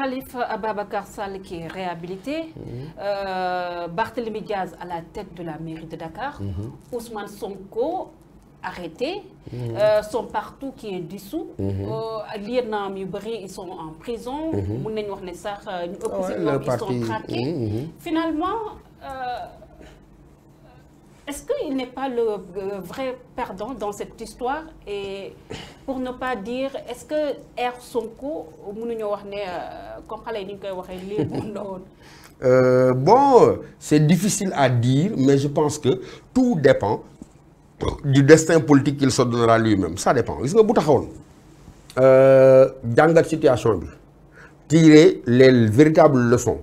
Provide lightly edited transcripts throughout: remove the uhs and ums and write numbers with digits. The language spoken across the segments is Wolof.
Khalifa Ababacar Sall qui est réhabilité, Barthélémy Diaz à la tête de la mairie de Dakar, Ousmane Sonko arrêté, son partout qui est dissous, lieutenant yu bari ils sont en prison, mun nañu wax ne sax ñu ëpp ci ñoom ils sont traqués. Finalement, est-ce qu'il n'est pas le vrai perdant dans cette histoire? Et pour ne pas dire, est-ce que Air Sonko mënuñu wax ne comme xale yi ni ñu koy waxee léegi noonu? Bon, c'est difficile à dire, mais je pense que tout dépend du destin politique qu'il se donnera lui-même. Ça dépend. Gis nga bu taxawoon jàngat situation bi tirer les véritables leçons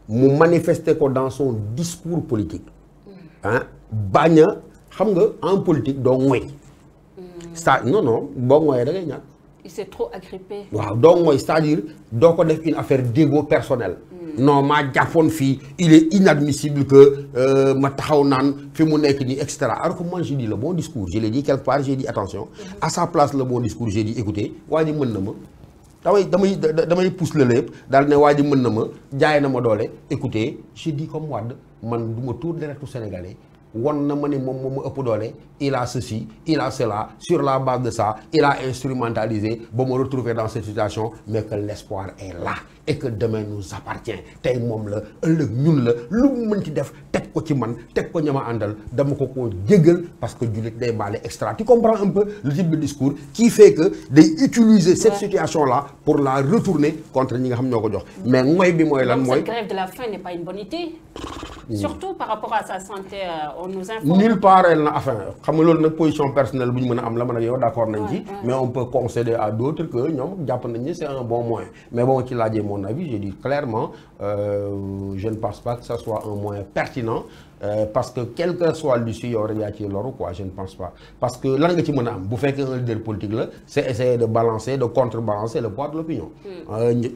mu manifester ko dans son discours politique hein bañ a xam nga en politique doo ngoy ça non boo ngoyee da ngay ñàkk. Il s'est trop agrippé. waaw doo ngoy c'est-à-dire doo ko def une affaire d'ego personnel. Non maa jàppoon fii il est inadmissible que ma taxaw naan fi mu nekk nii et cetera alors que moi j'ai dit le bon discours je l'ai dit quelque part j'ai dit attention à sa place le bon discours j'ai dit écoutez waa ji mën na ma damay pousse la lépp daal ne waa ji mën na ma jaay na ma doole écoutez j'ai dit comme Wade man du ma tuur deretu sénégalais won na ma ne moom ma ëpp doole il a ceci il a cela sur la base de ça il a instrumentalisé ba me retrouver dans cette situation mais que l'espoir est là et que demain nous appartient tey moom la ëllëg ñun la lu mu mënti def teg ko ci man teg ko ñama àndal dama ko jéggal parce que jullit day baale extra tu comprends un peu le type de discours qui fait que day utiliser cette situation là pour la retourner contre ñi nga xam ñoo ko jox mais mooy bi mooy lan mooy cette grève de la faim n'est pas une bonne idée surtout par rapport à sa santé on nous informe nulle part elle n'a enfin xam nga loolu nag position personnelle bu ñu mën a am la man ak yow d'accord nañ ci mais on peut concéder à d'autres que ñoom jàpp nañ ni c'est un bon moyen mais bon ci laajee mon avis j'ai dit clairement je ne pense pas que ça soit un moyen pertinent parce que quel que soit l'issue yow rek yaa ci loru quoi je ne pense pas parce que lan nga ci mën a am bu fekkee un leader politique la c'est essayer de balancer de contrebalancer le poids de l'opinion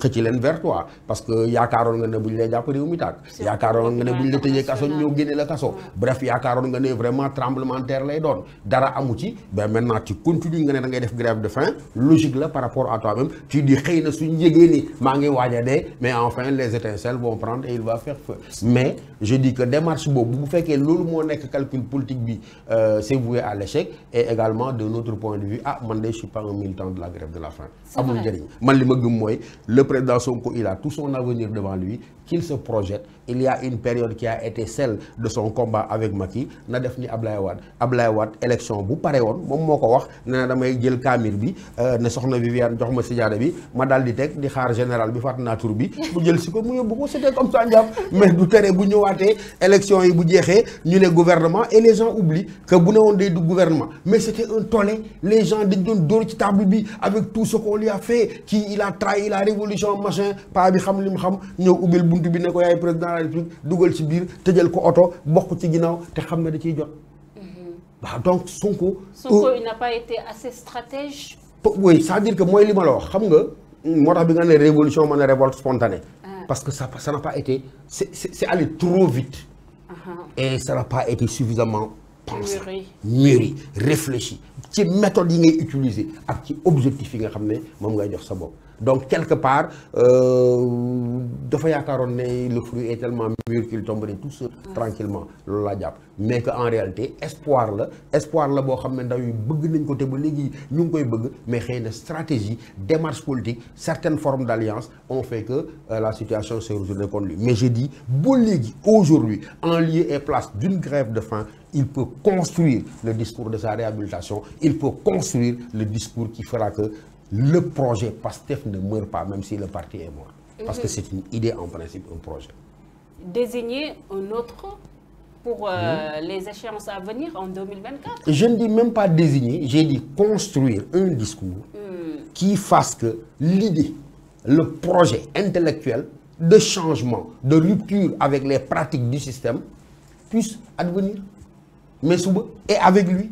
xëcc leen vers toi parce que yaakaaroon nga ne bu ñu lay jàpp réew mi tàkk yaakaaroon nga ne bu ñu la tëjee kaso ñëw génne la kaso bref yaakaaroon nga ne vraiment tremblement de terre lay doon dara amu ci ben maintenant tu continues nga ne da ngay def grève de faim logique la par rapport à toi-même tu dis xëy na suñ yégee ni maa ngi waaj a dee mais enfin les étincelles vont prendre et il va faire feu mais je dis que démarche boobu bu fekkee loolu moo nekk calcul politique bi c'est voué à l'échec et également de notre point de vue man de je suis pas un militant de la grève de la faim amul njëriñ man li ma gëm mooy le président Sonko il a tout son avenir devant lui qu'il se projette il y a une période qui a été celle de son combat avec Macky na def ni Ablaye Wade élection bu pare woon moom moo ko wax ne na damay jël kaamir bi ne soxna Viviane jox ma sijaada bi ma daal di teg di xaar général bi fàtt naa tur bi bu jël si ko mu yóbbu ko c'était comme ça njàpp mais du tere bu ñëwaatee élection yi bu jeexee ñu ne gouvernement et les gens oublient que bu ne woon day du gouvernement mais c'était un tollé les gens dañ doon dóor ci table bi avec tout ce qu'on lui a fait kii il a trahi la révolution machin pa bi xam li mu xam ñëw ubbil buntu bi ne ko yaay président de la République dugal ci biir tëjal ko oto bokk ci ginnaaw te xam na da ciy jot waaw donc Sonko il n'a pas été assez stratège oui c'est-à-dire que mooy li ma la wax xam nga moo tax bi nga ne révolution mën a révolte spontanée parce que ça n'a pas été c'est allé trop vite et ça n'a pas été suffisamment pensé mûri réfléchi ci méthode yi ngay utiliser ak ci objectif yi nga xam ne moom ngay jox sa bopp donc quelque part dafa yaakaaroon ne le fruit est tellement mûr qu'il tomberait tout seul tranquillement loolu laa jàpp mais que en réalité espoir la boo xam ne ndaw yi bëgg nañ ko te ba léegi ñu ngi koy bëgg mais xëy na stratégie démarche politique certaines formes d'alliance ont fait que la situation s'est retournée contre lui mais je dis ba léegi aujourd'hui en lieu et place d'une grève de faim il peut construire le discours de sa réhabilitation il peut construire le discours qui fera que le projet PASTEF ne meurt pas même si le parti est mort parce que c'est une idée en principe un projet. Désigner un autre pour les échéances à venir en 2024. Je ne dis même pas désigner, j'ai dit construire un discours qui fasse que l'idée, le projet intellectuel de changement, de rupture avec les pratiques du système puisse advenir. Mais suba et avec lui.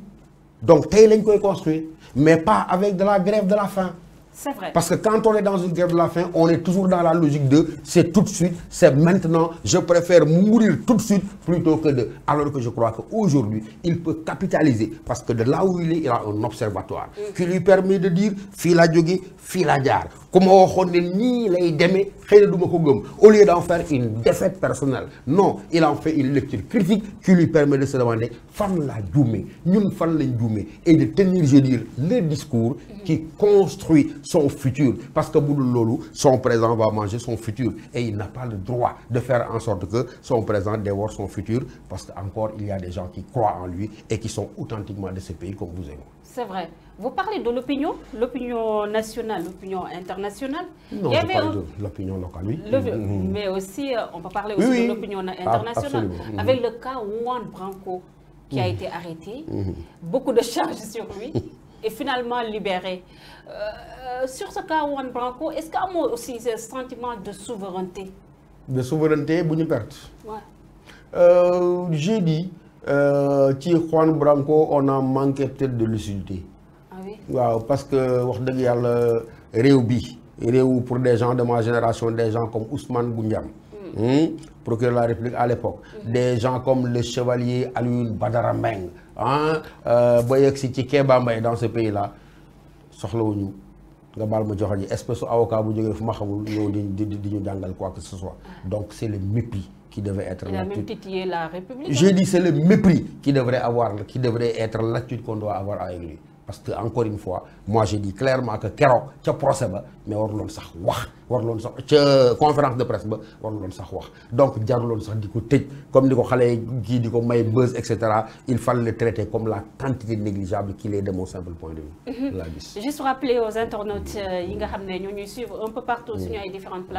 Donc tey lañ koy construire mais pas avec de la grève de la faim. C'est vrai. Parce que quand on est dans une grève de la faim, on est toujours dans la logique de c'est tout de suite, c'est maintenant, je préfère mourir tout de suite plutôt que de... Alors que je crois qu'aujourd'hui, il peut capitaliser parce que de là où il est, il a un observatoire qui lui permet de dire fii la jóge fii la jaar ku ma waxoon ne nii lay demee xëy na du ma ko gëm au lieu d'en faire une défaite personnelle non il en fait une lecture critique qui lui permet de se demander fan la juumee ñun fan lañ juumee et de tenir je veux dire le discours qui construit son futur parce que bu dul loolu son présent va manger son futur et il n'a pas le droit de faire en sorte que son présent dévore son futur parce que encore il y a des gens qui croient en lui et qui sont authentiquement de ce pays comme vous et moi. C'est vrai. Vous parlez de l'opinion nationale, l'opinion internationale. Non, je parle de l'opinion locale, oui. Mais aussi, on peut parler aussi de l'opinion internationale. Avec le cas Juan Branco qui a été arrêté, beaucoup de charges sur lui et finalement libéré. Sur ce cas Juan Branco, est-ce qu'il y a aussi ce sentiment de souveraineté? De souveraineté, vous perte. Ouais. J'ai dit, Juan Branco, on a manqué peut-être de lucidité. Waaw parce que wax dëgg yàlla réew bi réew pour des gens de ma génération des gens comme Ousmane Goundiam procureur de la République à l'époque des gens comme le chevalier Alioune Badara Mbengue ba yegg si ci Kéba Mbaye dans ce pays là soxlawuñu nga baal ma joxe ji espèce avocat bu jógee fu ma xamul ñëw di ñu jàngal quoi que ce soit donc c'est le mépris qui devait être il a même titillé la République. J'ai dit c'est le mépris qui devrait être l'attitude qu'on doit avoir avec lui. Parce que encore une fois moi j'ai dit clairement que keroog ca procès ba mais waruloon sax wax waruloon sax ca conférence de presse ba waruloon sax wax donc jaruloon sax di ko tëj comme ni ko xale kii di ko may buzz et cetera il fallait le traiter comme la quantité négligeable qu'il est de mon simple point de vue. la gis. Juste rappeler aux internautes yi nga xam ne ñoo ñuy suivre un peu partout suñu ay différentes plateformes.